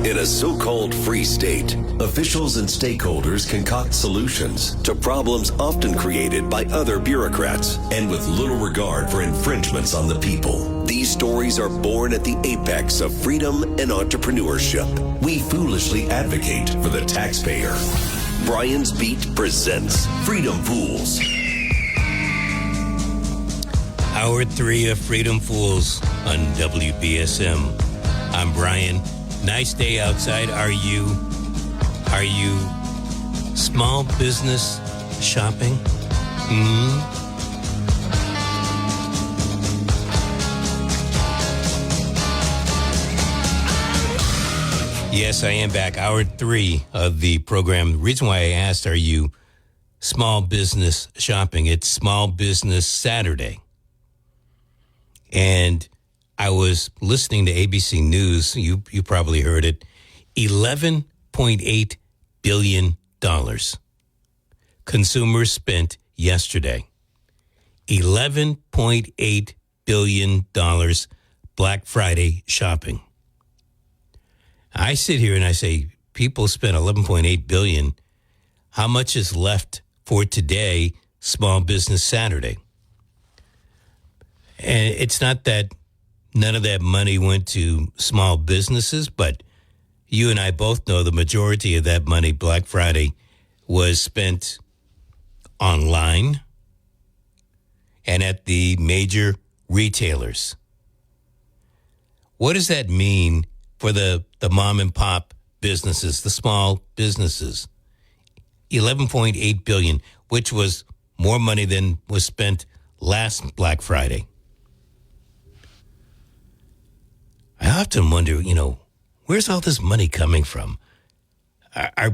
In a so-called free state, officials and stakeholders concoct solutions to problems often created by other bureaucrats and with little regard for infringements on the people. These stories are born at the apex of freedom and entrepreneurship. We foolishly advocate for the taxpayer. Brian's Beat presents Freedom Fools. Hour 3 of Freedom Fools on WBSM. I'm Brian. Nice day outside. Are you small business shopping? Yes, I am back. Hour 3 of the program. The reason why I asked, are you small business shopping? It's Small Business Saturday. And I was listening to ABC News. You probably heard it. $11.8 billion consumers spent yesterday. $11.8 billion Black Friday shopping. I sit here and I say, people spent $11.8 billion. How much is left for today, Small Business Saturday? And it's not that none of that money went to small businesses, but you and I both know the majority of that money, Black Friday, was spent online and at the major retailers. What does that mean for the mom and pop businesses, the small businesses? $11.8 billion, which was more money than was spent last Black Friday. I often wonder, where's all this money coming from? Are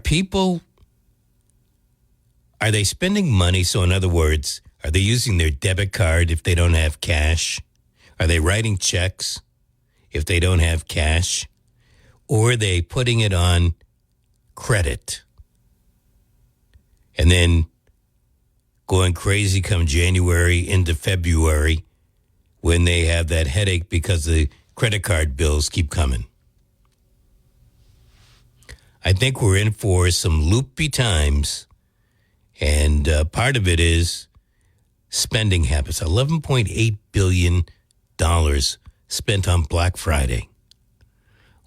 they spending money? So in other words, are they using their debit card if they don't have cash? Are they writing checks if they don't have cash? Or are they putting it on credit and then going crazy come January into February when they have that headache because the credit card bills keep coming? I think we're in for some loopy times, and part of it is spending habits. $11.8 billion spent on Black Friday.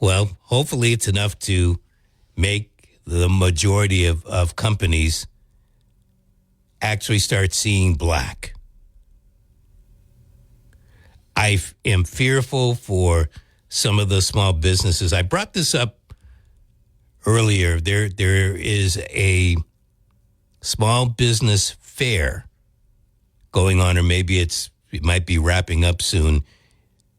Well, hopefully it's enough to make the majority of companies actually start seeing black. I am fearful for some of the small businesses. I brought this up earlier. There is a small business fair going on, or maybe it might be wrapping up soon,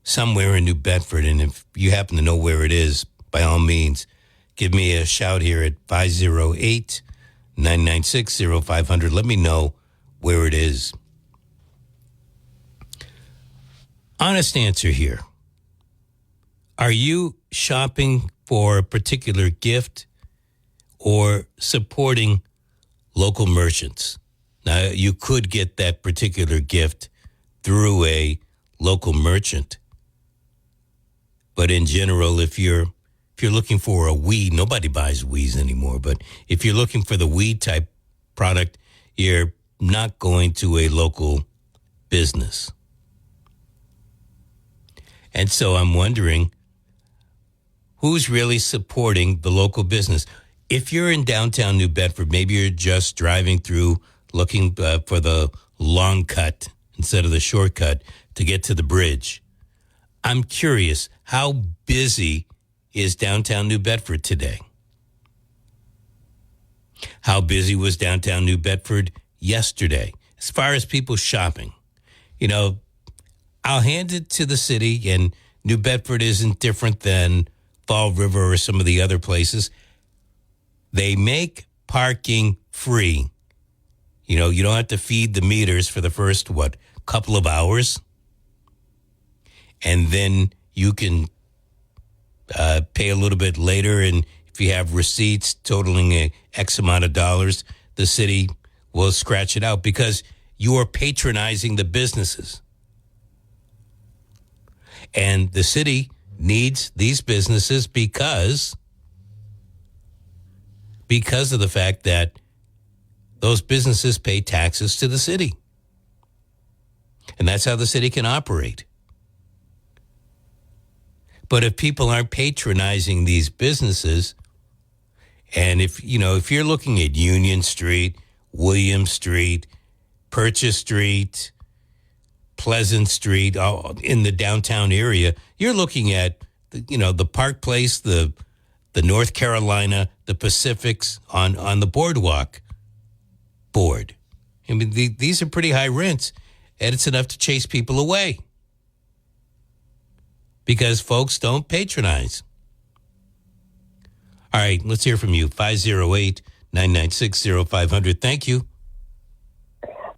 somewhere in New Bedford. And if you happen to know where it is, by all means, give me a shout here at 508-996-0500. Let me know where it is. Honest answer here. Are you shopping for a particular gift or supporting local merchants? Now, you could get that particular gift through a local merchant. But in general, if you're looking for a weed, nobody buys weeds anymore. But if you're looking for the weed type product, you're not going to a local business. And so I'm wondering, who's really supporting the local business? If you're in downtown New Bedford, maybe you're just driving through looking for the long cut instead of the shortcut to get to the bridge. I'm curious, how busy is downtown New Bedford today? How busy was downtown New Bedford yesterday as far as people shopping? I'll hand it to the city, and New Bedford isn't different than Fall River or some of the other places. They make parking free. You don't have to feed the meters for the first, couple of hours. And then you can pay a little bit later. And if you have receipts totaling a X amount of dollars, the city will scratch it out because you are patronizing the businesses. And the city needs these businesses because because of the fact that those businesses pay taxes to the city. And that's how the city can operate. But if people aren't patronizing these businesses, and if you're looking at Union Street, William Street, Purchase Street, Pleasant Street, in the downtown area, you're looking at the Park Place, the North Carolina, the Pacifics on the Boardwalk board. I mean, these are pretty high rents, and it's enough to chase people away because folks don't patronize. All right, let's hear from you. 508-996-0500. Thank you.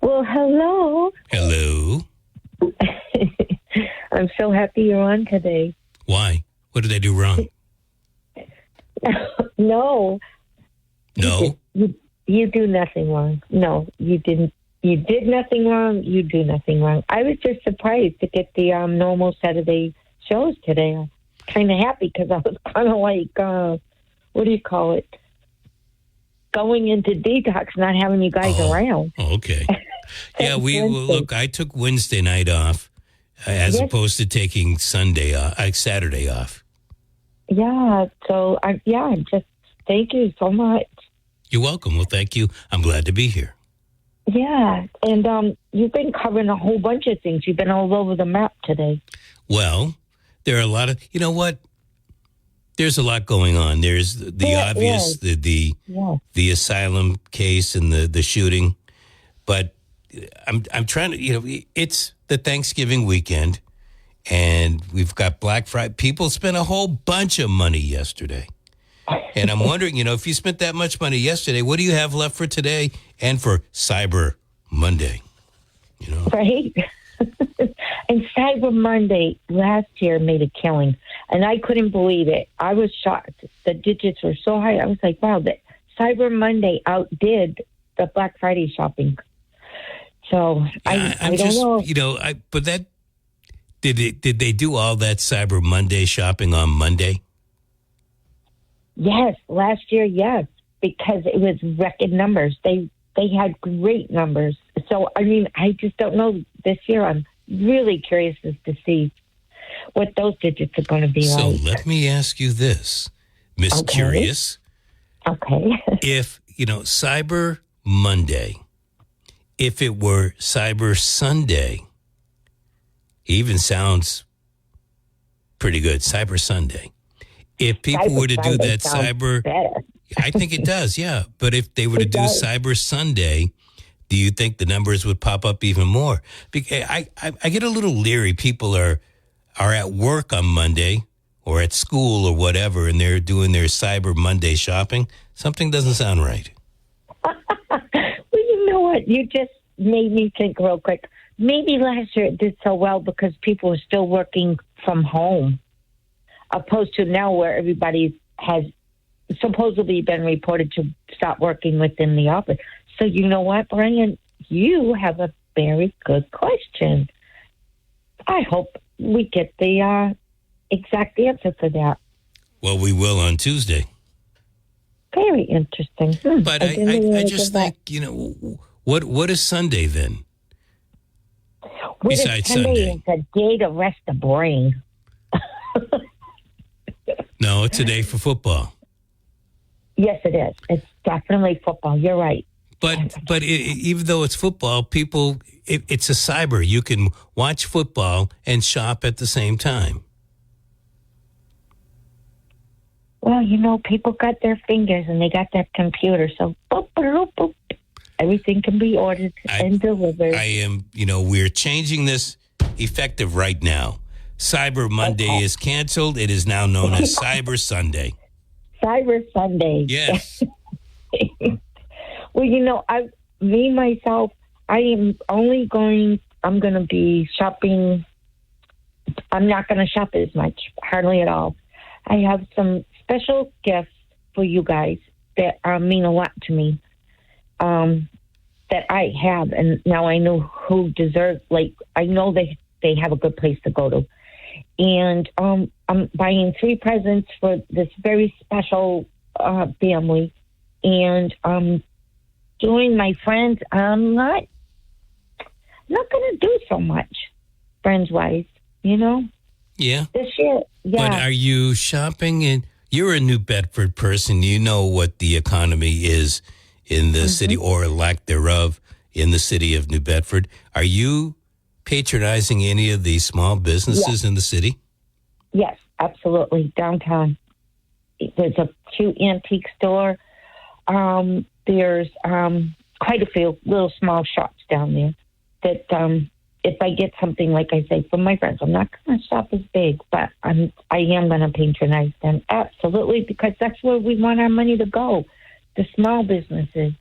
Well, hello. Hello. I'm so happy you're on today. Why? What did I do wrong? No. No? You do nothing wrong. No, you didn't. You did nothing wrong. You do nothing wrong. I was just surprised to get the normal Saturday shows today. I'm kind of happy because I was kind of like, what do you call it? Going into detox, not having you guys around. Okay. Yeah, look, I took Wednesday night off as opposed to taking Saturday off. Yeah, so, just thank you so much. You're welcome. Well, thank you. I'm glad to be here. Yeah, and you've been covering a whole bunch of things. You've been all over the map today. Well, there are a lot of, you know what? There's a lot going on. There's the obvious, the asylum case and the shooting. But I'm trying to, it's the Thanksgiving weekend, and we've got Black Friday. People spent a whole bunch of money yesterday. And I'm wondering, if you spent that much money yesterday, what do you have left for today and for Cyber Monday? Right? And Cyber Monday last year made a killing, and I couldn't believe it. I was shocked. The digits were so high. I was like, wow, that Cyber Monday outdid the Black Friday shopping. So I don't know. But that did they do all that Cyber Monday shopping on Monday? Yes, last year, yes, because it was record numbers. They had great numbers. So, I just don't know this year. I'm really curious as to see what those digits are going to be like. So let me ask you this, Miss Curious. Okay. If, Cyber Monday, if it were Cyber Sunday, even sounds pretty good, Cyber Sunday. If people were to do that Cyber, I think it does, yeah. But if they were to do Cyber Sunday, do you think the numbers would pop up even more? Because I get a little leery. People are at work on Monday or at school or whatever, and they're doing their Cyber Monday shopping. Something doesn't sound right. Well, you know what? You just made me think real quick. Maybe last year it did so well because people were still working from home, opposed to now where everybody has supposedly been reported to stop working within the office. So you know what, Brian? You have a very good question. I hope we get the exact answer for that. Well, we will on Tuesday. Very interesting. But I just think, what is Sunday then? Besides Sunday. It's a day to rest the brain. No, it's a day for football. Yes, it is. It's definitely football. You're right. But even though it's football, it's a cyber. You can watch football and shop at the same time. Well, people got their fingers and they got that computer. So boop, boop, boop, everything can be ordered and delivered. We're changing this effective right now. Cyber Monday is canceled. It is now known as Cyber Sunday. Cyber Sunday. Yes. Well, I'm going to be shopping. I'm not going to shop as much, hardly at all. I have some special gifts for you guys that mean a lot to me, that I have. And now I know who deserves, I know they have a good place to go to. And I'm buying 3 presents for this very special family. and doing my friends. I'm not going to do so much friends wise. Yeah. This year, yeah. But are you shopping in? You're a New Bedford person. You know what the economy is in the city, or lack thereof, in the city of New Bedford. Are you patronizing any of these small businesses in the city? Yes, absolutely. Downtown, there's a cute antique store. There's quite a few little small shops down there that if I get something, like I say, from my friends, I'm not going to shop as big, but I am going to patronize them. Absolutely, because that's where we want our money to go, the small businesses.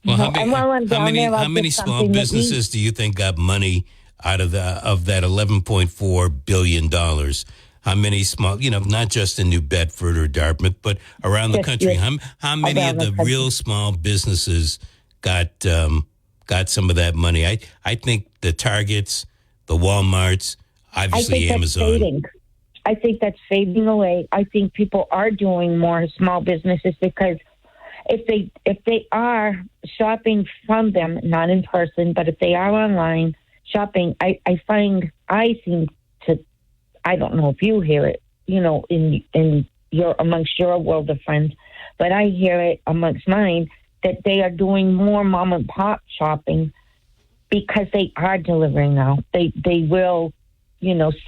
Well, how many small businesses do you think got money out of that $11.4 billion? How many small, not just in New Bedford or Dartmouth, but around the country? How many of the real small businesses got some of that money? I think the Targets, the Walmarts, obviously Amazon. I think that's fading away. I think people are doing more small businesses because if they are shopping from them, not in person, but if they are online shopping, I seem to, I don't know if you hear it, in amongst your world of friends, but I hear it amongst mine that they are doing more mom and pop shopping because they are delivering now. They will,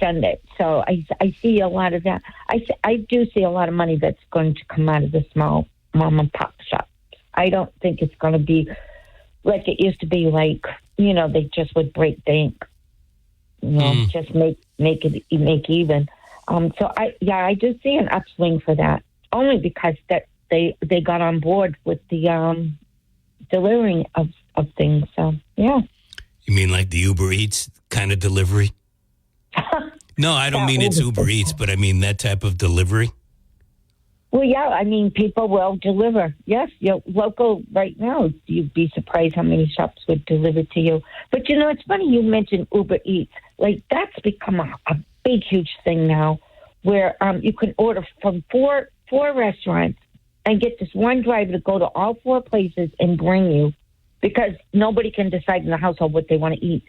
send it. So I see a lot of that. I do see a lot of money that's going to come out of the small mom and pop shops. I don't think it's going to be like it used to be, like, they just would break bank, just make even. So I do see an upswing for that, only because that they got on board with the delivering of things. So, yeah. You mean like the Uber Eats kind of delivery? No, I don't mean it's Uber Eats, but I mean that type of delivery. Well, yeah, I mean, people will deliver. Yes, local right now, you'd be surprised how many shops would deliver to you. But, it's funny you mentioned Uber Eats. Like, that's become a big, huge thing now, where you can order from four restaurants and get this one driver to go to all four places and bring you, because nobody can decide in the household what they want to eat.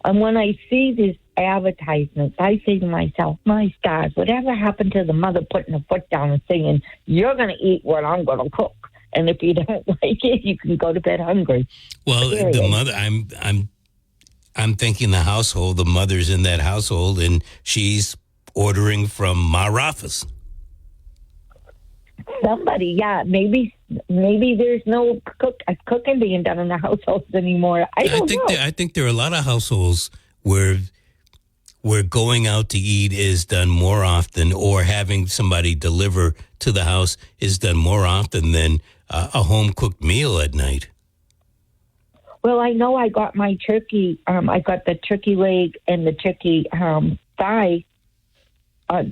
And when I see these advertisements, I say to myself, my stars, whatever happened to the mother putting her foot down and saying, you're going to eat what I'm going to cook. And if you don't like it, you can go to bed hungry. Well, Period. The mother, I'm thinking the household, the mother's in that household, and she's ordering from Ma Rafa's. Somebody, yeah, maybe there's no cooking being done in the households anymore. I think there are a lot of households where going out to eat is done more often, or having somebody deliver to the house is done more often than a home cooked meal at night. Well, I know I got my turkey. I got the turkey leg and the turkey thigh,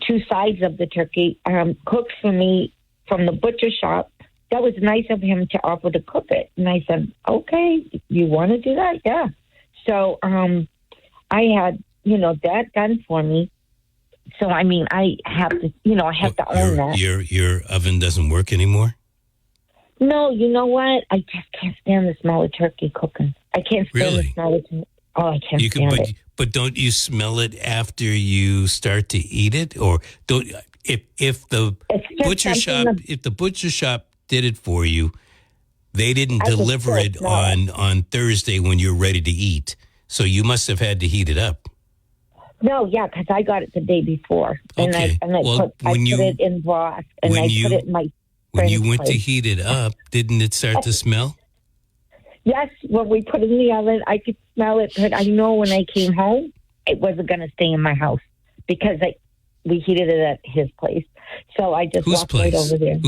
two sides of the turkey, cooked for me from the butcher shop. That was nice of him to offer to cook it. And I said, okay, you want to do that? Yeah. So I had, that done for me. So, I mean, I have to, I have to own that. Your oven doesn't work anymore? No, you know what? I just can't stand the smell of turkey cooking. I can't stand the smell of turkey. Oh, I can't stand it. But don't you smell it after you start to eat it? Or don't... If the butcher shop did it for you, they didn't deliver it on Thursday when you're ready to eat. So you must have had to heat it up. No, yeah, because I got it the day before. Okay. And I put it in broth, and I put it in my When you went to heat it up, didn't it start to smell? Yes, when we put it in the oven, I could smell it. But I know when I came home, it wasn't going to stay in my house because we heated it at his place. So I just walked right over there.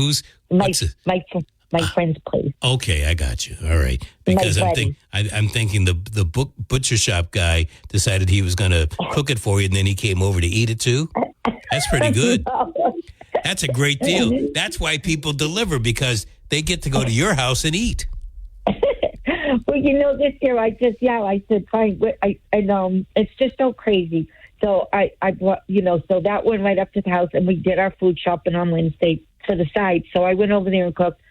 My friend's place. Okay, I got you. All right. Because I'm thinking the butcher shop guy decided he was going to cook it for you, and then he came over to eat it too. That's pretty good. That's a great deal. That's why people deliver, because they get to go to your house and eat. Well, this year I said, fine. It's just so crazy. So I brought, so that went right up to the house, and we did our food shopping on Wednesday for the side. So I went over there and cooked.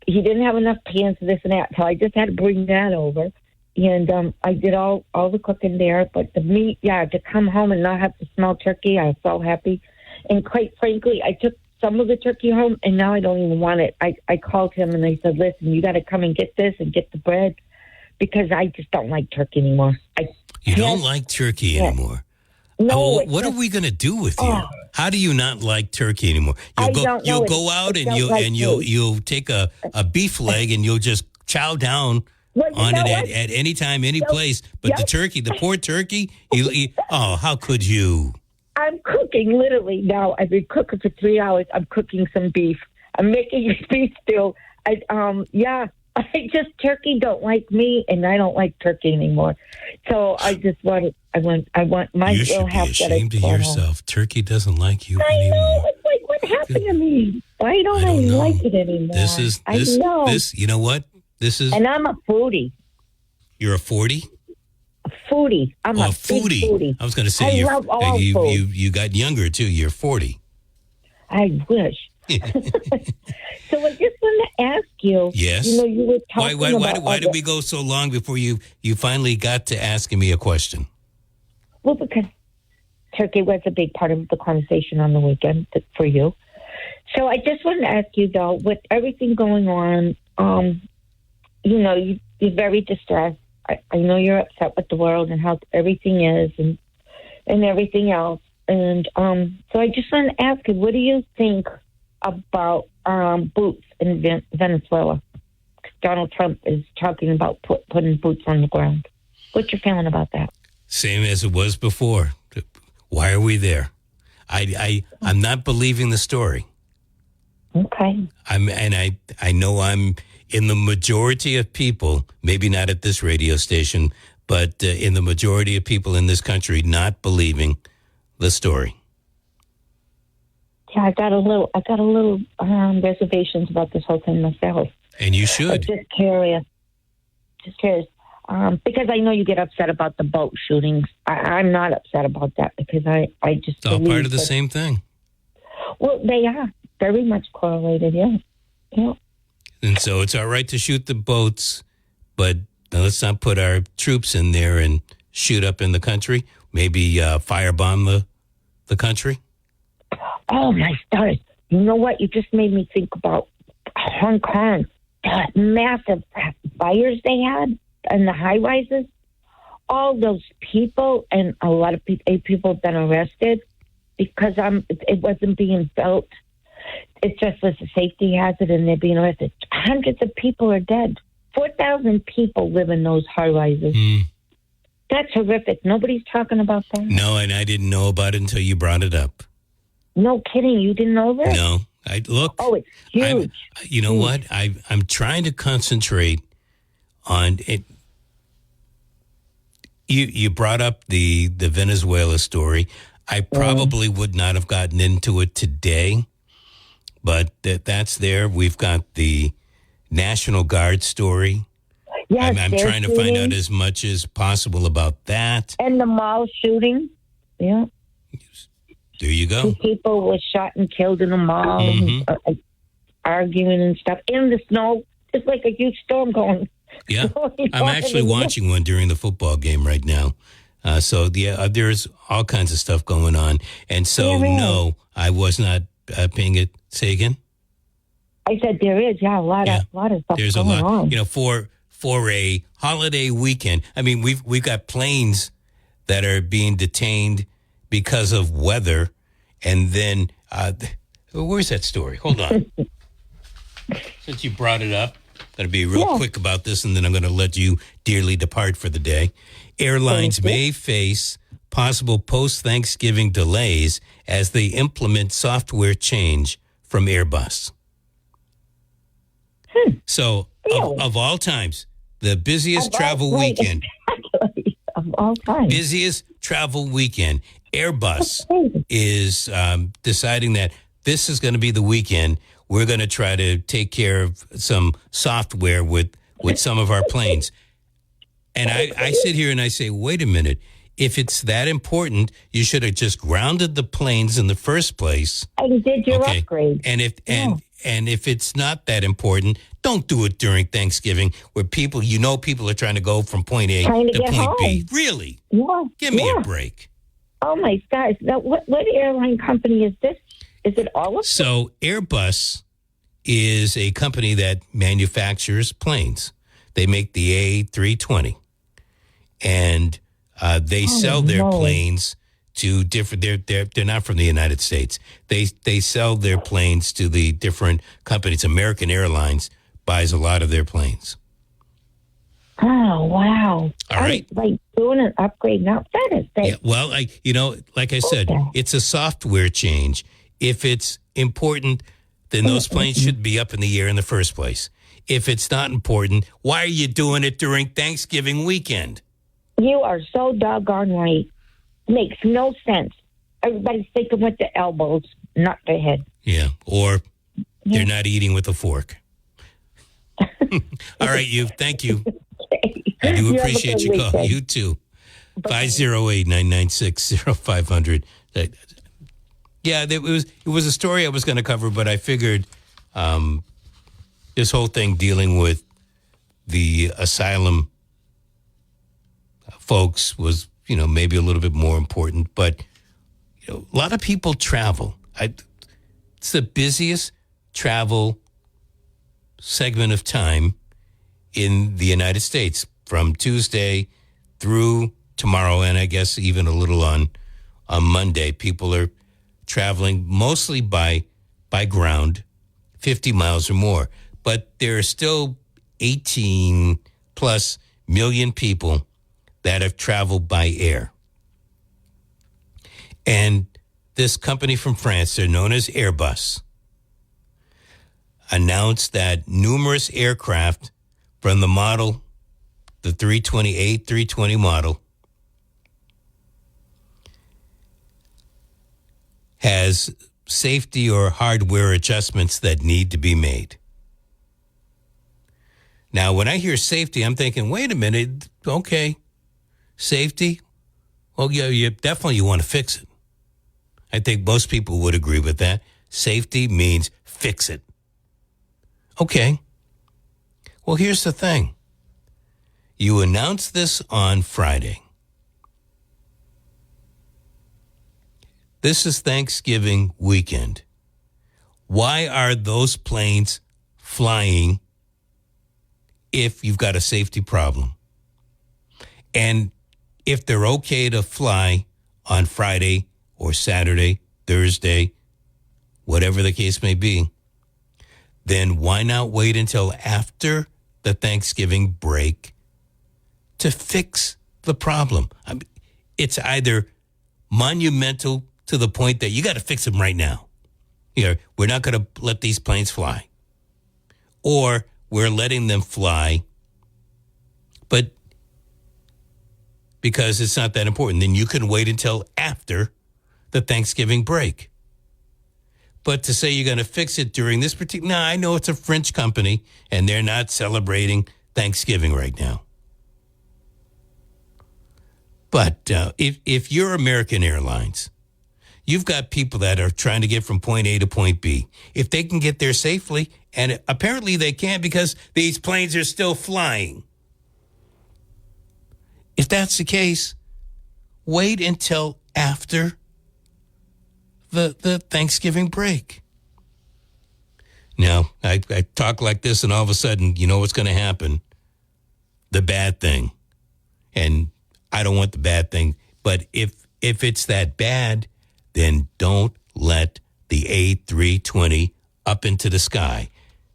he didn't have enough pans, this and that. So I just had to bring that over. And I did all the cooking there. But the meat, to come home and not have to smell turkey, I was so happy. And quite frankly, I took some of the turkey home, and now I don't even want it. I called him, and I said, listen, you got to come and get this and get the bread, because I just don't like turkey anymore. You don't like turkey anymore? No. What are we going to do with you? How do you not like turkey anymore? You'll go out and you'll take a beef leg and you'll just chow down on it at any time, any place. But the poor turkey, how could you? I'm cooking literally now. I've been cooking for 3 hours. I'm cooking some beef. I'm making beef stew. Turkey don't like me, and I don't like turkey anymore. So I just want my. You should be ashamed of yourself. Turkey doesn't like you anymore. I know. It's like, what happened to me? Why don't I like it anymore? This. You know what? This is. And I'm a foodie. You're a 40? A foodie. I'm a foodie. Foodie. I was going to say you got younger too. You're 40. I wish. So I just want to ask you. Yes. You were talking about. Why did we go so long before you finally got to asking me a question? Well, because turkey was a big part of the conversation on the weekend for you. So I just wanted to ask you, though, with everything going on, you're very distressed. I know you're upset with the world and how everything is and everything else. And so I just want to ask you, what do you think about boots in Venezuela? Donald Trump is talking about putting boots on the ground. What's your feeling about that? Same as it was before. Why are we there? I'm not believing the story. Okay. I know I'm in the majority of people, maybe not at this radio station, but in the majority of people in this country not believing the story. Yeah, I got a little reservations about this whole thing myself. And you should. I'm just curious. Because I know you get upset about the boat shootings. I'm not upset about that because I just. It's all part of the same thing. Well, they are very much correlated. Yeah. And so it's all right to shoot the boats, but let's not put our troops in there and shoot up in the country. Maybe firebomb the country. Oh, my stars. You know what? You just made me think about Hong Kong. The massive fires they had and the high-rises. All those people, and a lot of people have been arrested because it wasn't being built. It just was a safety hazard, and they're being arrested. Hundreds of people are dead. 4,000 people live in those high-rises. That's horrific. Nobody's talking about that. No, and I didn't know about it until you brought it up. No kidding. You didn't know that? No. Oh, it's huge. You know what? I'm trying to concentrate on it. You brought up the Venezuela story. I probably would not have gotten into it today, but that's there. We've got the National Guard story. Yes, I'm trying to find out as much as possible about that. And the mall shooting. Yeah. There you go. 2 people were shot and killed in the mall, arguing and stuff. In the snow, it's like a huge storm going. Yeah, I'm actually watching one during the football game right now. There's all kinds of stuff going on. And so, no, I was not paying it. Say again? I said there is, a lot of stuff there's going on. For a holiday weekend, I mean, we've got planes that are being detained because of weather. And then, where's that story? Hold on. Since you brought it up, going to be real quick about this, and then I'm going to let you dearly depart for the day. Airlines may face possible post-Thanksgiving delays as they implement software change from Airbus. So, of all times, the busiest travel weekend. Of all time. Busiest travel weekend. Airbus is deciding that this is going to be the weekend. We're going to try to take care of some software with some of our planes. And I sit here and I say, wait a minute. If it's that important, you should have just grounded the planes in the first place. And did your upgrade. And And if it's not that important, don't do it during Thanksgiving where people are trying to go from point A Trying to to get point home. B. Really? Yeah. Give me yeah. a break. Oh, my gosh. Now, what airline company is this? Is it all of them? So Airbus is a company that manufactures planes. They make the A320. And they sell their planes to different. They're not from the United States. They sell their planes to the different companies. American Airlines buys a lot of their planes. Oh, wow. All right. Like doing an upgrade now. That is big. Yeah, well, like I said, it's a software change. If it's important, then those planes should be up in the air in the first place. If it's not important, why are you doing it during Thanksgiving weekend? You are so doggone right. Makes no sense. Everybody's thinking with the elbows, not the head. Yeah, or they're not eating with a fork. All right, thank you. I do appreciate your call. You too. 508-996-0500. Yeah, it was a story I was going to cover, but I figured this whole thing dealing with the asylum folks was, maybe a little bit more important. But, a lot of people travel. It's the busiest travel segment of time in the United States from Tuesday through tomorrow, and I guess even a little on Monday. People are traveling mostly by ground, 50 miles or more. But there are still 18 plus million people that have traveled by air. And this company from France, they're known as Airbus, announced that numerous aircraft from the model, the 328, 320 model, has safety or hardware adjustments that need to be made. Now, when I hear safety, I'm thinking, wait a minute, okay, safety? Well, yeah, you want to fix it. I think most people would agree with that. Safety means fix it. Okay. Well, here's the thing. You announced this on Friday. This is Thanksgiving weekend. Why are those planes flying if you've got a safety problem? And if they're okay to fly on Friday or Saturday, Thursday, whatever the case may be, then why not wait until after the Thanksgiving break to fix the problem? I mean, it's either monumental to the point that you got to fix them right now. We're not going to let these planes fly. Or we're letting them fly, but because it's not that important, then you can wait until after the Thanksgiving break. But to say you're going to fix it during this particular... Now, I know it's a French company, and they're not celebrating Thanksgiving right now. But if you're American Airlines, you've got people that are trying to get from point A to point B. If they can get there safely, and apparently they can because these planes are still flying. If that's the case, wait until after the Thanksgiving break. Now, I talk like this, and all of a sudden, you know what's going to happen? The bad thing. And I don't want the bad thing. But if it's that bad, then don't let the A320 up into the sky.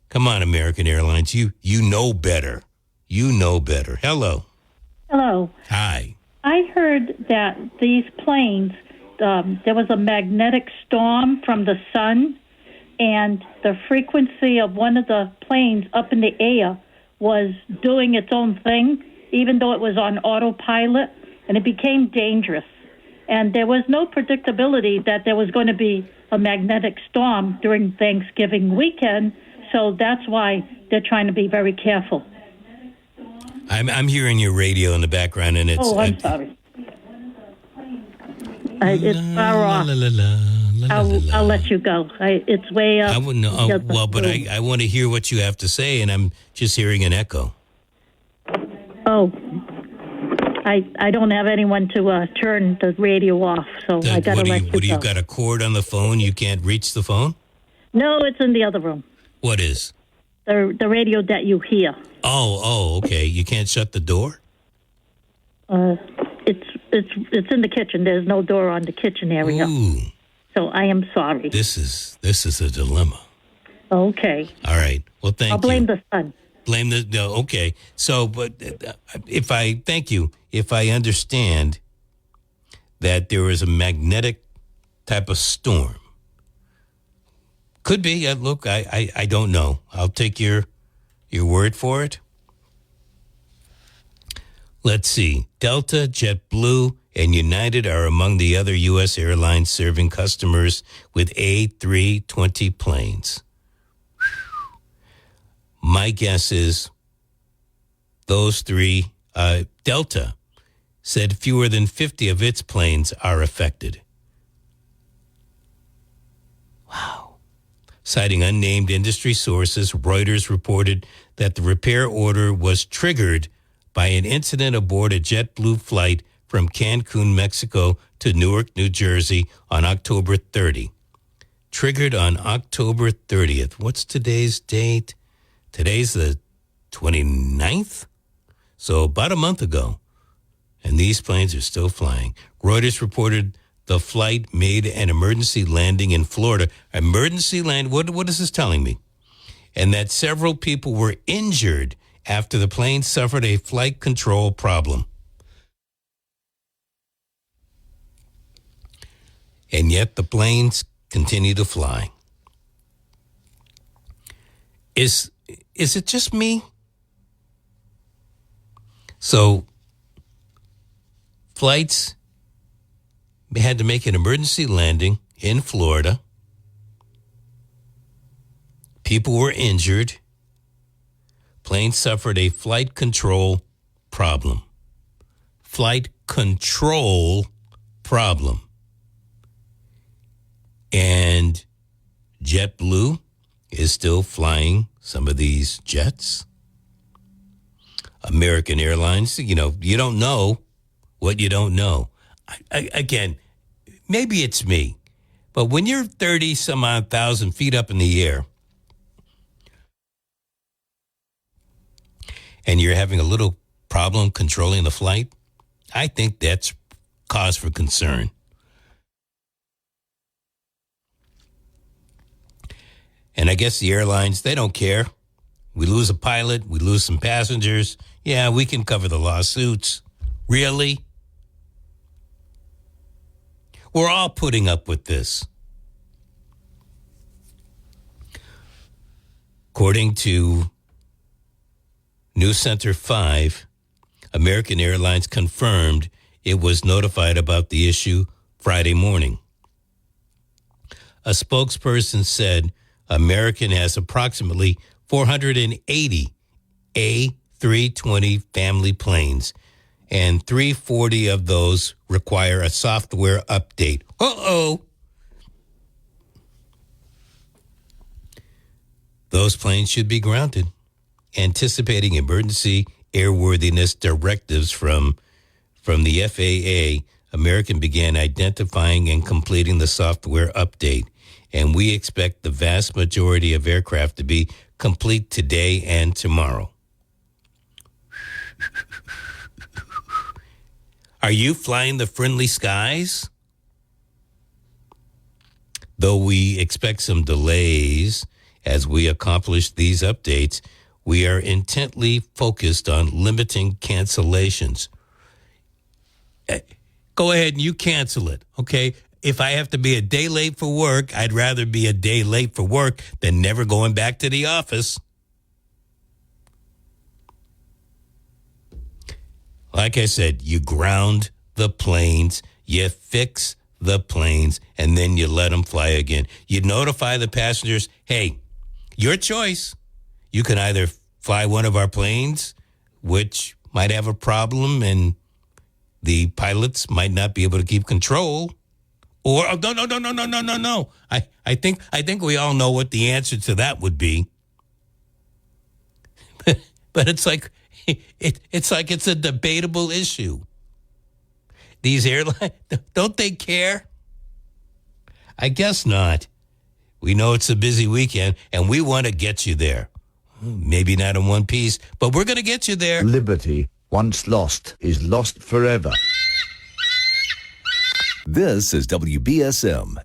Come on, American Airlines. You know better. You know better. Hello. Hello. Hi. I heard that these planes, there was a magnetic storm from the sun, and the frequency of one of the planes up in the air was doing its own thing, even though it was on autopilot, and it became dangerous. And there was no predictability that there was going to be a magnetic storm during Thanksgiving weekend, so that's why they're trying to be very careful. I'm hearing your radio in the background, and it's... Oh, I'm sorry. It's far off. I'll let you go. It's way up. I wouldn't know. Oh, well, but I want to hear what you have to say, and I'm just hearing an echo. Oh, I don't have anyone to turn the radio off, so I got to let you go. What do you got, a cord on the phone? You can't reach the phone? No, it's in the other room. What is? The radio that you hear. Oh, okay. You can't shut the door? It's in the kitchen. There's no door on the kitchen area. Ooh. So I am sorry. This is a dilemma. Okay. All right. Well, thank you. I'll blame the sun. Okay. So, but if I understand that there is a magnetic type of storm, could be. Look, I don't know. I'll take your word for it. Let's see. Delta, JetBlue, and United are among the other U.S. airlines serving customers with A320 planes. My guess is those three, Delta said fewer than 50 of its planes are affected. Wow. Citing unnamed industry sources, Reuters reported that the repair order was triggered by an incident aboard a JetBlue flight from Cancun, Mexico to Newark, New Jersey on October 30. Triggered on October 30th. What's today's date? Today's the 29th? So about a month ago. And these planes are still flying. Reuters reported the flight made an emergency landing in Florida. Emergency land, what is this telling me? And that several people were injured after the plane suffered a flight control problem. And yet the planes continue to fly. Is it just me? So flights had to make an emergency landing in Florida. People were injured. Plane suffered a flight control problem. Flight control problem. And JetBlue is still flying some of these jets. American Airlines, you don't know what you don't know. Again, maybe it's me, but when you're 30 some odd thousand feet up in the air, and you're having a little problem controlling the flight, I think that's cause for concern. And I guess the airlines, they don't care. We lose a pilot, we lose some passengers. Yeah, we can cover the lawsuits. Really? We're all putting up with this. According to News Center 5, American Airlines confirmed it was notified about the issue Friday morning. A spokesperson said American has approximately 480 A320 family planes, and 340 of those require a software update. Uh-oh! Those planes should be grounded. Anticipating emergency airworthiness directives from the FAA, American began identifying and completing the software update, and we expect the vast majority of aircraft to be complete today and tomorrow. Are you flying the friendly skies? Though we expect some delays as we accomplish these updates, we are intently focused on limiting cancellations. Go ahead and you cancel it, okay? If I have to be a day late for work, I'd rather be a day late for work than never going back to the office. Like I said, you ground the planes, you fix the planes, and then you let them fly again. You notify the passengers, hey, your choice. You can either fly one of our planes, which might have a problem and the pilots might not be able to keep control, Or oh, no. I think we all know what the answer to that would be. But it's like it's a debatable issue. These airlines, don't they care? I guess not. We know it's a busy weekend, and we want to get you there. Maybe not in one piece, but we're going to get you there. Liberty, once lost, is lost forever. This is WBSM.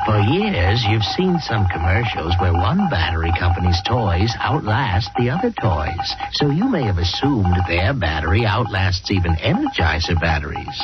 For years, you've seen some commercials where one battery company's toys outlast the other toys. So you may have assumed their battery outlasts even Energizer batteries.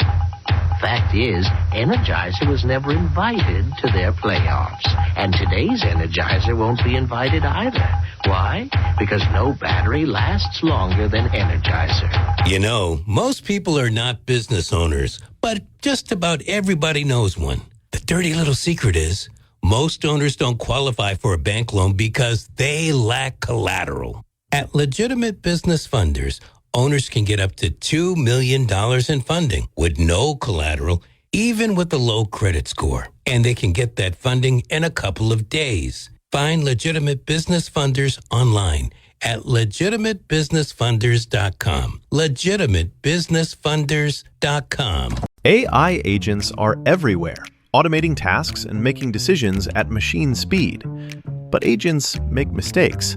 Fact is, Energizer was never invited to their playoffs. And today's Energizer won't be invited either. Why? Because no battery lasts longer than Energizer. You know, most people are not business owners, but just about everybody knows one. The dirty little secret is most owners don't qualify for a bank loan because they lack collateral. At legitimate business funders, owners can get up to $2 million in funding with no collateral, even with a low credit score. And they can get that funding in a couple of days. Find legitimate business funders online at legitimatebusinessfunders.com. Legitimatebusinessfunders.com. AI agents are everywhere, automating tasks and making decisions at machine speed. But agents make mistakes.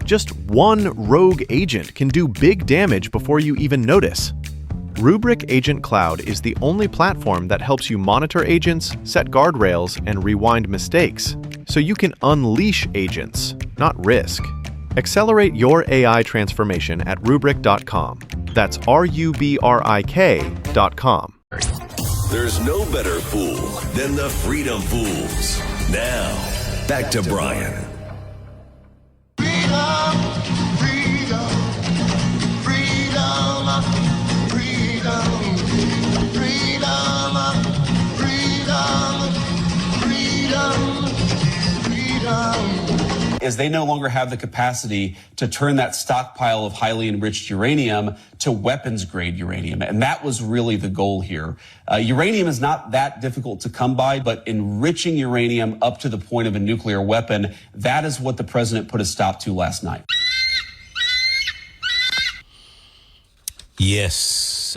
Just one rogue agent can do big damage before you even notice. Rubrik Agent Cloud is the only platform that helps you monitor agents, set guardrails, and rewind mistakes, so you can unleash agents, not risk. Accelerate your AI transformation at Rubrik.com. That's RUBRIK.com. There's no better fool than the Freedom Fools. Now, back to Brian. Is they no longer have the capacity to turn that stockpile of highly enriched uranium to weapons-grade uranium. And that was really the goal here. Uranium is not that difficult to come by, but enriching uranium up to the point of a nuclear weapon, that is what the president put a stop to last night. Yes,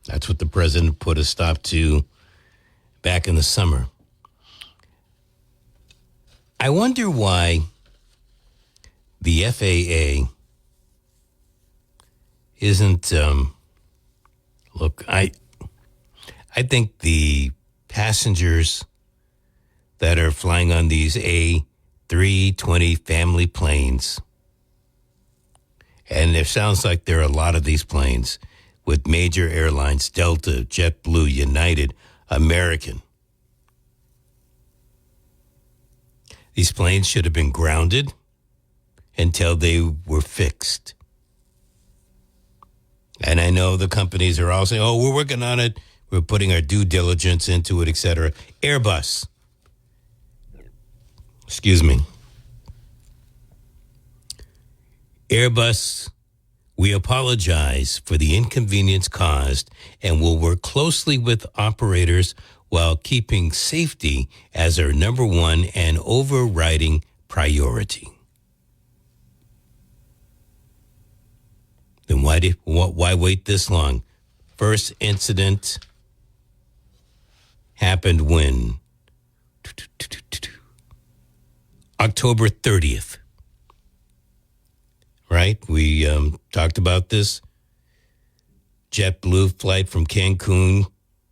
that's what the president put a stop to back in the summer. I wonder why the FAA isn't, look, I think the passengers that are flying on these A320 family planes, and it sounds like there are a lot of these planes with major airlines, Delta, JetBlue, United, American. These planes should have been grounded until they were fixed. And I know the companies are all saying, oh, we're working on it. We're putting our due diligence into it, et cetera. Airbus. Excuse me. Airbus, we apologize for the inconvenience caused and will work closely with operators while keeping safety as our number one and overriding priority. Then why wait this long? First incident happened when? October 30th. Right? We talked about this. JetBlue flight from Cancun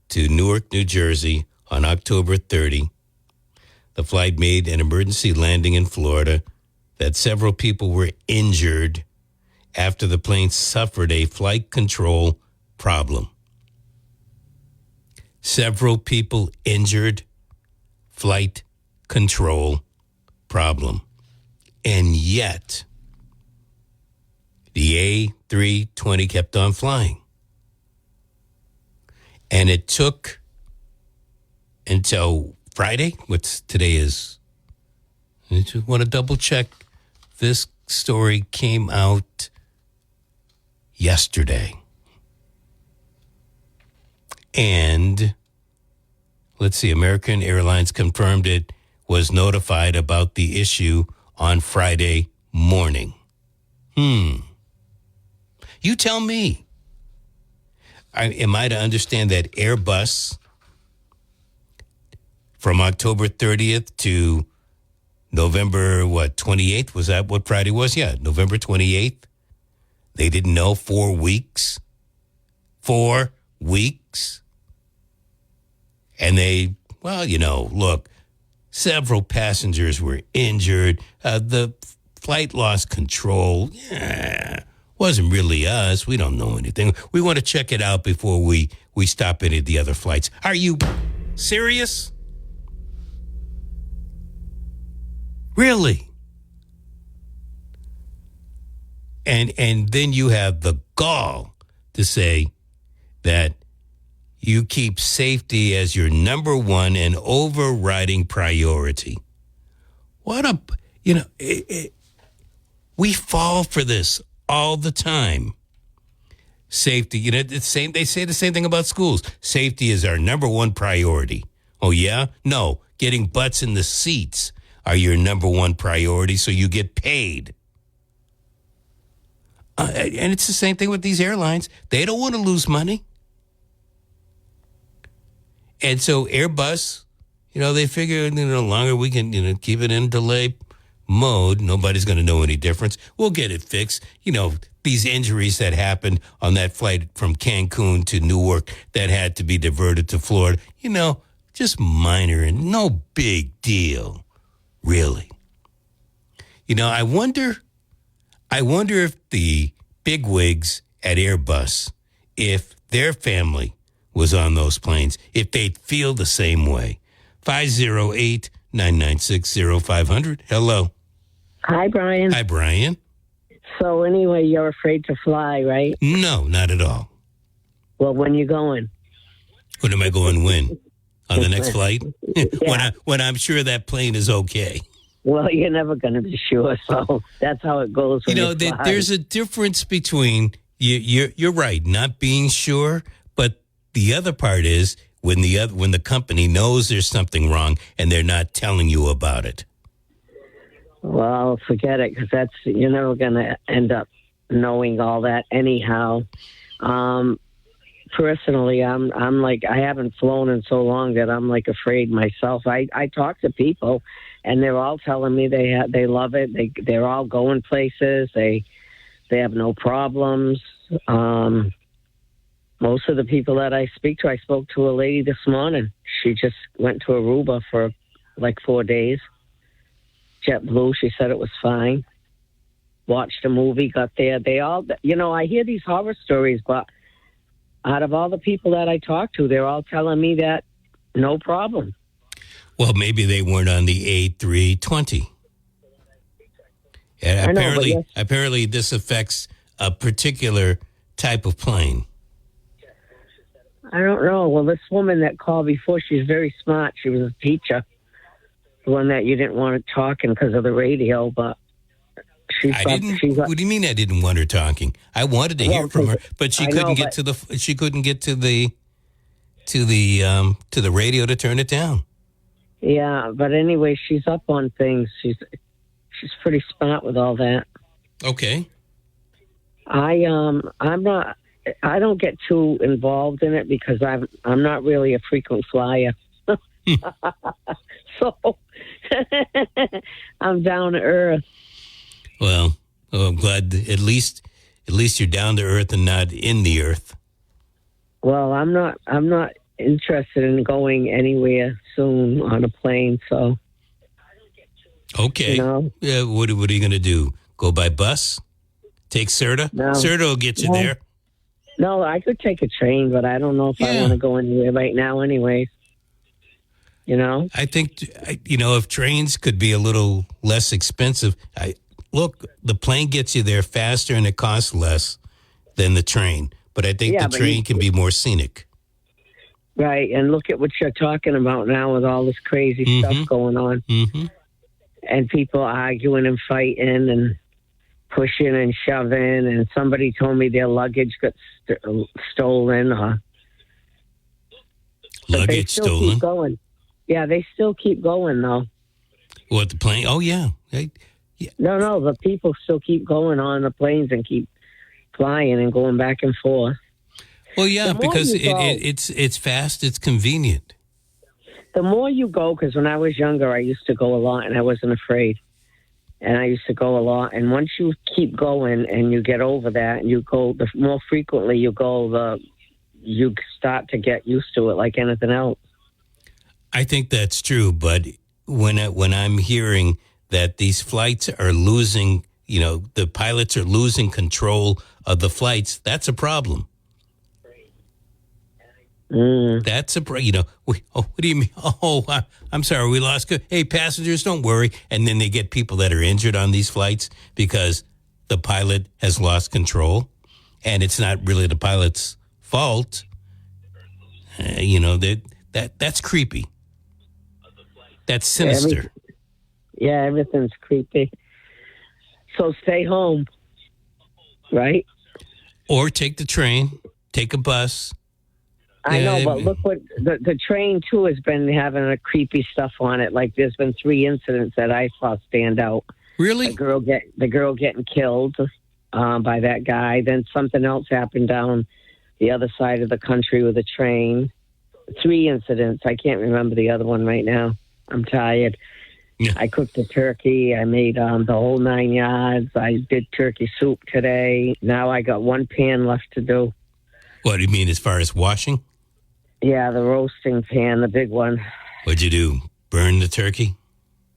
to Newark, New Jersey on October 30. The flight made an emergency landing in Florida that several people were injured after the plane suffered a flight control problem. Several people injured, flight control problem. And yet, the A320 kept on flying. And it took until Friday, what's today is, I just want to double check. This story came out yesterday. And let's see, American Airlines confirmed it was notified about the issue on Friday morning. You tell me. Am I to understand that Airbus from October 30th to November, 28th? Was that what Friday was? Yeah, November 28th. They didn't know 4 weeks. 4 weeks. And they, look, several passengers were injured. The flight lost control. Yeah, wasn't really us. We don't know anything. We want to check it out before we stop any of the other flights. Are you serious? Really? And then you have the gall to say that you keep safety as your number one and overriding priority. We fall for this all the time. Safety, they say the same thing about schools. Safety is our number one priority. Oh, yeah? No, getting butts in the seats are your number one priority, so you get paid. And it's the same thing with these airlines. They don't want to lose money. And so Airbus, they figure the longer we can, keep it in delay mode, nobody's going to know any difference. We'll get it fixed. These injuries that happened on that flight from Cancun to Newark that had to be diverted to Florida, just minor and no big deal, really. I wonder if the bigwigs at Airbus, if their family was on those planes, if they'd feel the same way. 508-996-0500. Hello. Hi, Brian. Hi, Brian. So anyway, you're afraid to fly, right? No, not at all. Well, when you going? When am I going when? On the next flight? Yeah. When I'm sure that plane is okay. Well, you're never going to be sure, so that's how it goes. There's a difference between, you're right, not being sure, but the other part is when the company knows there's something wrong and they're not telling you about it. Well, forget it, because you're never going to end up knowing all that anyhow. Personally, I'm like, I haven't flown in so long that I'm like afraid myself. I talk to people, and they're all telling me they love it. They're all going places. They have no problems. Most of the people that I speak to, I spoke to a lady this morning. She just went to Aruba for like 4 days. JetBlue, she said it was fine. Watched a movie, got there. They all, I hear these horror stories, but out of all the people that I talk to, they're all telling me that no problem. Well, maybe they weren't on the A320. And apparently this affects a particular type of plane. I don't know. Well, this woman that called before, she's very smart. She was a teacher. The one that you didn't want to talking because of the radio, but what do you mean I didn't want her talking? I wanted to hear from her, but she couldn't get to the radio to turn it down. Yeah, but anyway, she's up on things. She's pretty smart with all that. Okay. I don't get too involved in it because I'm not really a frequent flyer. So I'm down to earth. Well, I'm glad at least you're down to earth and not in the earth. Well, I'm not interested in going anywhere soon on a plane, so. Okay. Yeah, what are you going to do? Go by bus? Take Serta? No. Serta will get you there. No, I could take a train, but I don't know if I want to go anywhere right now anyways. I think, if trains could be a little less expensive. Look, the plane gets you there faster and it costs less than the train. But I think the train can be more scenic. Right, and look at what you're talking about now with all this crazy stuff going on. Mm-hmm. And people arguing and fighting and pushing and shoving. And somebody told me their luggage got stolen. Luggage stolen. Keep going. Yeah, they still keep going though. What, the plane? Oh yeah. Yeah. No, the people still keep going on the planes and keep flying and going back and forth. Well, yeah, because it's fast, it's convenient. The more you go, because when I was younger, I used to go a lot and I wasn't afraid. And I used to go a lot. And once you keep going and you get over that and you go, the more frequently you go, you start to get used to it like anything else. I think that's true, but when I'm hearing that these flights are losing, the pilots are losing control of the flights, that's a problem. That's what do you mean? Oh, I'm sorry, we lost. Hey, passengers, don't worry. And then they get people that are injured on these flights because the pilot has lost control, and it's not really the pilot's fault. That's creepy. That's sinister. Everything's creepy. So stay home, right? Or take the train, take a bus. I know, but look what the train too has been having a creepy stuff on it. Like there's been 3 incidents that I saw stand out. Really? The girl getting killed by that guy. Then something else happened down the other side of the country with a train. 3 incidents. I can't remember the other one right now. I'm tired. Yeah. I cooked a turkey. I made the whole 9 yards. I did turkey soup today. Now I got 1 pan left to do. What do you mean as far as washing? Yeah, the roasting pan, the big one. What'd you do? Burn the turkey?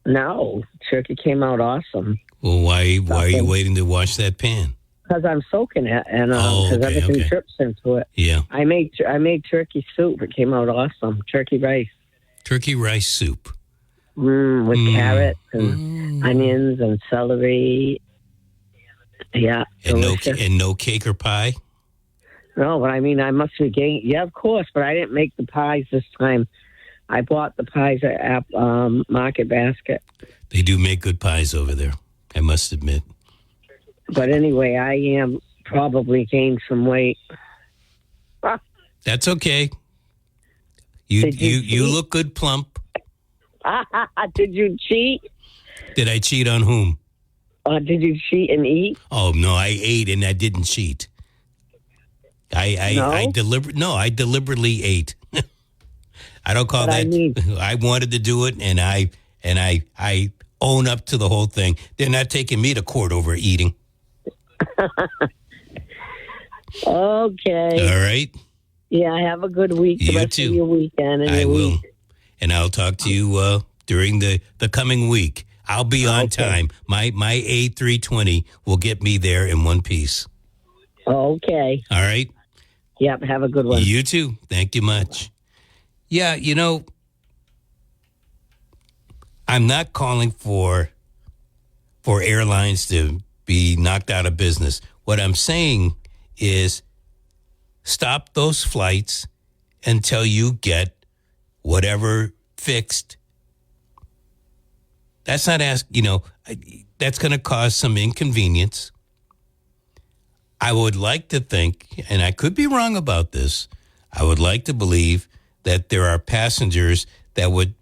No, turkey came out awesome. Well, why are you waiting to wash that pan? Because I'm soaking it, and because everything drips into it. Yeah. I made turkey soup. It came out awesome. Turkey rice. Turkey rice soup. With carrots and onions and celery. Yeah, and no cake or pie. No, but I mean, I must be getting. Yeah, of course, but I didn't make the pies this time. I bought the pies at Market Basket. They do make good pies over there, I must admit. But anyway, I am probably gained some weight. That's okay. You look good plump. Did you cheat? Did I cheat on whom? Did you cheat and eat? Oh no, I ate and I didn't cheat. I deliberately ate. I don't call that. I wanted to do it, and I own up to the whole thing. They're not taking me to court over eating. Okay. All right. Yeah. Have a good week. You rest too. Of your weekend. And I will, week. And I'll talk to you during the coming week. I'll be on time. My A320 will get me there in one piece. Okay. All right. Yep. Have a good one. You too. Thank you much. Yeah, I'm not calling for airlines to be knocked out of business. What I'm saying is stop those flights until you get whatever fixed. That's not that's going to cause some inconvenience. I would like to think, and I could be wrong about this, I would like to believe that there are passengers that would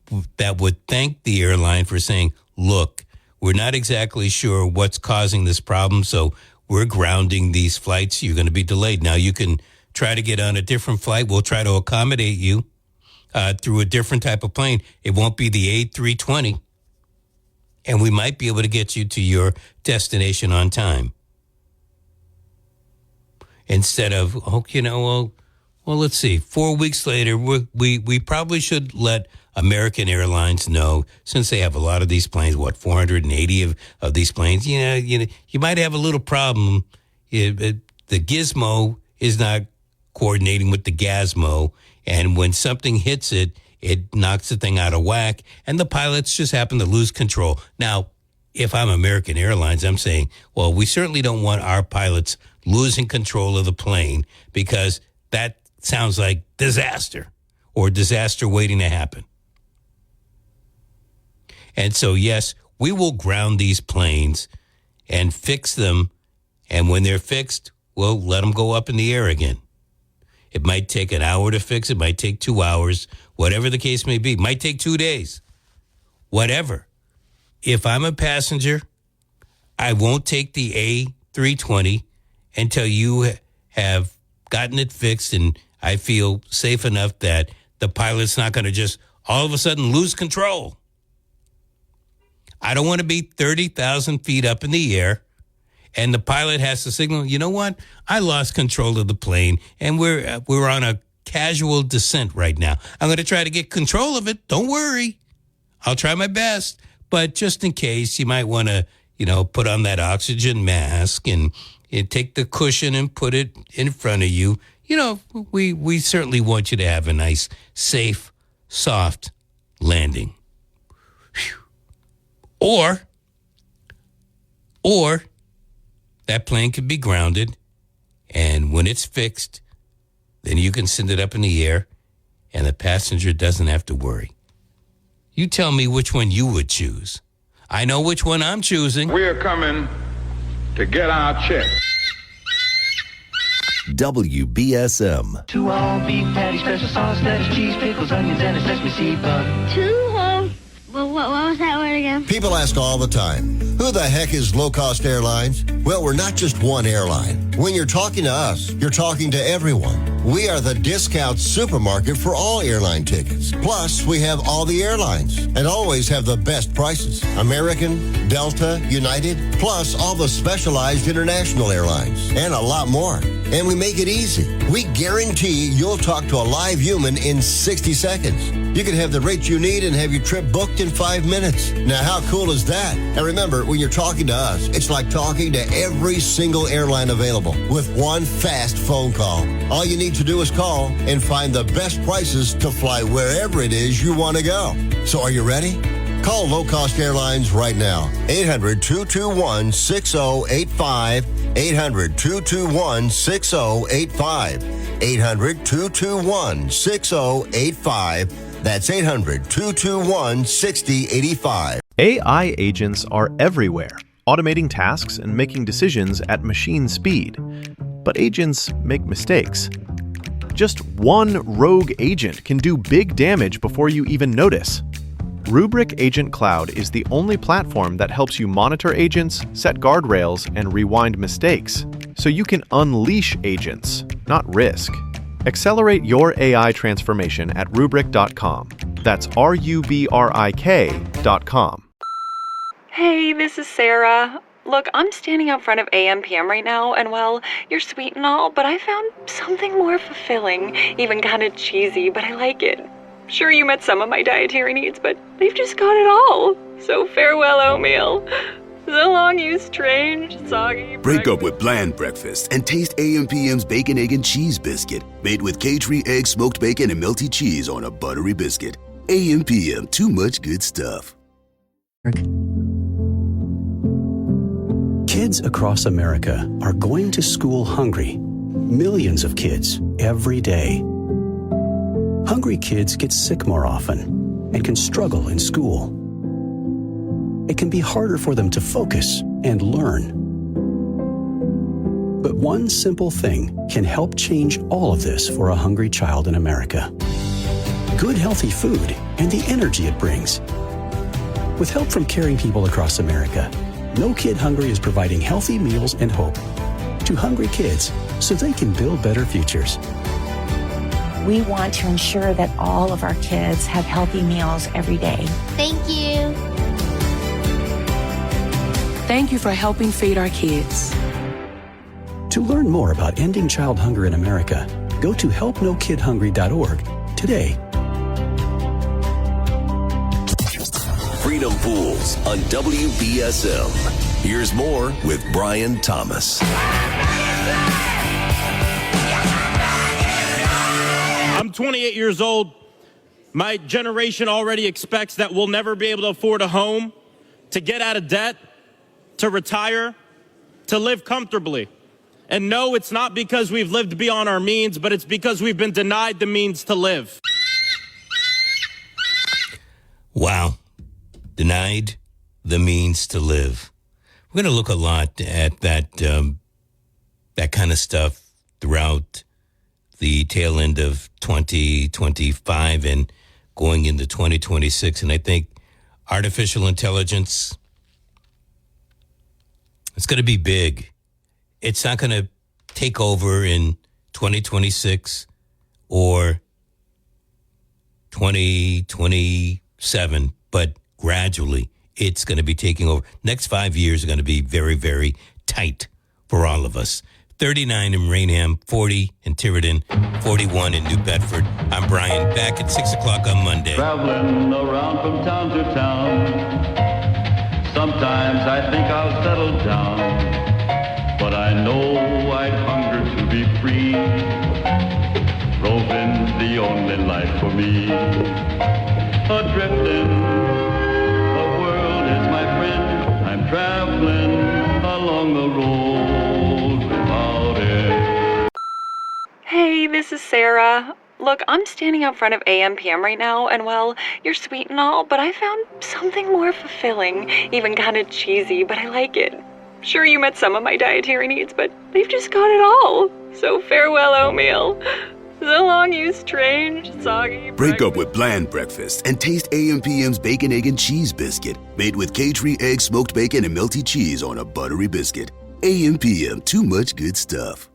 thank the airline for saying, look, we're not exactly sure what's causing this problem, so we're grounding these flights. You're going to be delayed. Now, you can try to get on a different flight. We'll try to accommodate you through a different type of plane. It won't be the A320, and we might be able to get you to your destination on time. Instead of, well, let's see. 4 weeks later, we probably should let American Airlines know, since they have a lot of these planes, 480 of these planes. You might have a little problem. The gizmo is not coordinating with the gazmo, and when something hits it, it knocks the thing out of whack, and the pilots just happen to lose control. Now, if I'm American Airlines, I'm saying, well, we certainly don't want our pilots losing control of the plane, because that sounds like disaster or disaster waiting to happen. And so, yes, we will ground these planes and fix them. And when they're fixed, we'll let them go up in the air again. It might take an hour to fix it, might take 2 hours, whatever the case may be. It might take 2 days, whatever. If I'm a passenger, I won't take the A320 until you have gotten it fixed and I feel safe enough that the pilot's not going to just all of a sudden lose control. I don't want to be 30,000 feet up in the air and the pilot has to signal, you know what? I lost control of the plane and we're on a casual descent right now. I'm going to try to get control of it. Don't worry. I'll try my best. But just in case, you might want to, put on that oxygen mask and take the cushion and put it in front of you. We certainly want you to have a nice, safe, soft landing. Whew. Or that plane could be grounded, and when it's fixed, then you can send it up in the air, and the passenger doesn't have to worry. You tell me which one you would choose. I know which one I'm choosing. We're coming to get our check. WBSM. 2 all beef patty, special sauce, lettuce, cheese, pickles, onions, and a sesame seed bun. 2 whole. What was that word again? People ask all the time, who the heck is Low Cost Airlines? Well, we're not just one airline. When you're talking to us, you're talking to everyone. We are the discount supermarket for all airline tickets. Plus, we have all the airlines and always have the best prices. American, Delta, United, plus all the specialized international airlines and a lot more. And we make it easy. We guarantee you'll talk to a live human in 60 seconds. You can have the rate you need and have your trip booked in 5 minutes. Now, how cool is that? And remember, when you're talking to us, it's like talking to every single airline available with one fast phone call. All you need to do is call and find the best prices to fly wherever it is you want to go. So are you ready? Call Low Cost Airlines right now. 800-221-6085. 800-221-6085. 800-221-6085. That's 800-221-6085. AI agents are everywhere, automating tasks and making decisions at machine speed. But agents make mistakes. Just one rogue agent can do big damage before you even notice. Rubrik Agent Cloud is the only platform that helps you monitor agents, set guardrails, and rewind mistakes, so you can unleash agents, not risk. Accelerate your AI transformation at Rubrik.com. That's RUBRIK.com. Hey, this is Sarah. Look, I'm standing out front of AMPM right now, and well, you're sweet and all, but I found something more fulfilling, even kind of cheesy, but I like it. Sure, you met some of my dietary needs, but they've just got it all. So farewell, oatmeal. So long, you strange, soggy... Break up with bland breakfast and taste AMPM's Bacon, Egg, and Cheese Biscuit, made with cage-free egg, smoked bacon, and melty cheese on a buttery biscuit. AMPM, too much good stuff. Kids across America are going to school hungry. Millions of kids every day. Hungry kids get sick more often and can struggle in school. It can be harder for them to focus and learn. But one simple thing can help change all of this for a hungry child in America. Good, healthy food and the energy it brings. With help from caring people across America, No Kid Hungry is providing healthy meals and hope to hungry kids so they can build better futures. We want to ensure that all of our kids have healthy meals every day. Thank you. Thank you for helping feed our kids. To learn more about ending child hunger in America, go to helpnokidhungry.org today. Freedom Pools on WBSM. Here's more with Brian Thomas. I'm 28 years old. My generation already expects that we'll never be able to afford a home, to get out of debt, to retire, to live comfortably. And no, it's not because we've lived beyond our means, but it's because we've been denied the means to live. Wow. Denied the means to live. We're going to look a lot at that kind of stuff throughout the tail end of 2025 and going into 2026. And I think artificial intelligence, it's going to be big. It's not going to take over in 2026 or 2027, but gradually it's going to be taking over. Next 5 years are going to be very, very tight for all of us. 39 in Rainham, 40 in Tiverton, 41 in New Bedford. I'm Brian, back at 6 o'clock on Monday. Traveling around from town to town. Sometimes I think I'll settle down, but I know I'd hunger to be free. Roving's the only life for me. Adrift the world is my friend. I'm traveling along the road without it. Hey, this is Sarah. Look, I'm standing out front of AMPM right now, and well, you're sweet and all, but I found something more fulfilling, even kind of cheesy, but I like it. Sure, you met some of my dietary needs, but they've just got it all. So farewell, oatmeal. So long, you strange, soggy Break up with bland breakfast and taste AMPM's Bacon, Egg, and Cheese Biscuit, made with cage-free egg, smoked bacon, and melty cheese on a buttery biscuit. AMPM, too much good stuff.